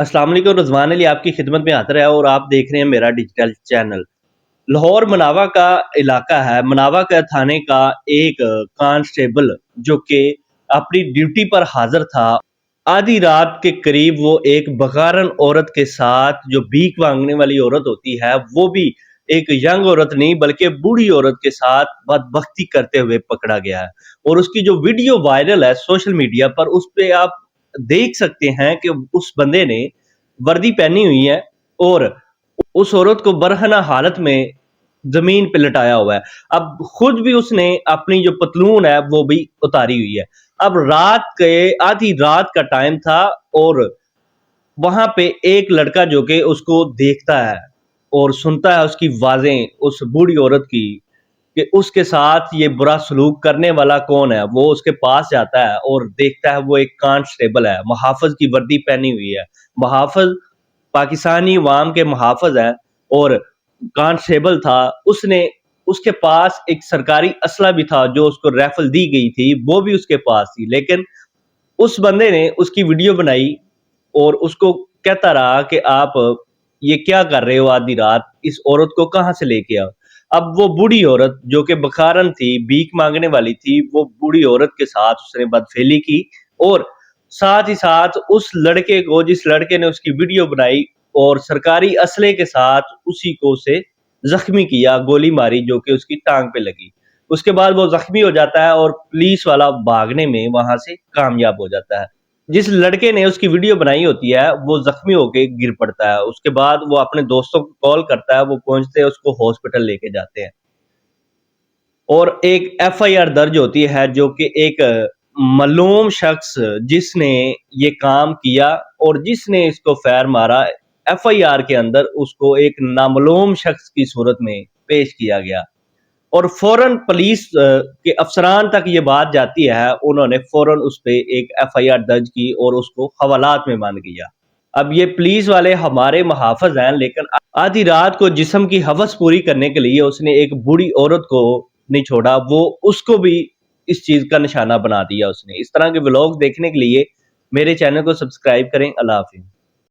अस्सलाम वालेकुम। रज़वान अली आपकी खिदमत में हाज़िर है और आप देख रहे हैं मेरा डिजिटल चैनल। लाहौर मनावा का इलाका है। मनावा का थाने का एक कांस्टेबल जो कि अपनी ड्यूटी पर हाज़िर था, आधी रात के करीब वो एक बगारन औरत के साथ, जो भीख मांगने वाली औरत होती है, वो भी एक यंग औरत नहीं बल्कि बूढ़ी औरत के साथ बदबख्ती करते हुए पकड़ा गया है। और उसकी जो वीडियो वायरल है सोशल मीडिया पर, उस पे आप देख सकते हैं कि उस बंदे ने वर्दी पहनी हुई है और उस औरत को बरहना हालत में जमीन पे लटाया हुआ है। अब खुद भी उसने अपनी जो पतलून है वो भी उतारी हुई है। अब रात के आधी रात का टाइम था और वहां पे एक लड़का जो कि उसको देखता है और सुनता है उसकी आवाजें उस बूढ़ी औरत की कि उसके साथ ये बुरा सलूक करने वाला कौन है। वो उसके पास जाता है और देखता है वो एक कांस्टेबल है, मुहाफ़िज़ की वर्दी पहनी हुई है। मुहाफ़िज़ पाकिस्तानी अवाम के मुहाफ़िज़ हैं और कांस्टेबल था। उसने उसके पास एक सरकारी असला भी था जो उसको राइफ़ल दी गई थी, वो भी उसके पास थी। लेकिन उस बंदे ने उसकी वीडियो बनाई और उसको कहता रहा कि आप ये क्या कर रहे हो आधी रात, इस औरत को कहाँ से लेके आओ। अब वो बूढ़ी औरत जो कि बखारन थी, भीख मांगने वाली थी, वो बूढ़ी औरत के साथ उसने बदफेली की और साथ ही साथ उस लड़के को, जिस लड़के ने उसकी वीडियो बनाई और सरकारी असले के साथ उसी को उसे जख्मी किया, गोली मारी जो कि उसकी टांग पे लगी। उसके बाद वो जख्मी हो जाता है और पुलिस वाला भागने में वहां से कामयाब हो जाता है। जिस लड़के ने उसकी वीडियो बनाई होती है वो जख्मी होके गिर पड़ता है। उसके बाद वो अपने दोस्तों को कॉल करता है, वो पहुंचते हैं, उसको हॉस्पिटल लेके जाते हैं और एक एफआईआर दर्ज होती है जो कि एक मलूम शख्स जिसने ये काम किया और जिसने इसको फायर मारा, एफआईआर के अंदर उसको एक नामालूम शख्स की सूरत में पेश किया गया और फौरन पुलिस के अफसरान तक ये बात जाती है। उन्होंने फौरन उस पे एक एफआईआर दर्ज की और उसको हवालात में बंद किया। अब ये पुलिस वाले हमारे मुहाफ़िज़ हैं, लेकिन आधी रात को जिस्म की हवस पूरी करने के लिए उसने एक बूढ़ी औरत को नहीं छोड़ा, वो उसको भी इस चीज़ का निशाना बना दिया उसने। इस तरह के व्लॉग देखने के लिए मेरे चैनल को सब्सक्राइब करें। अल्लाह हाफ़िज़।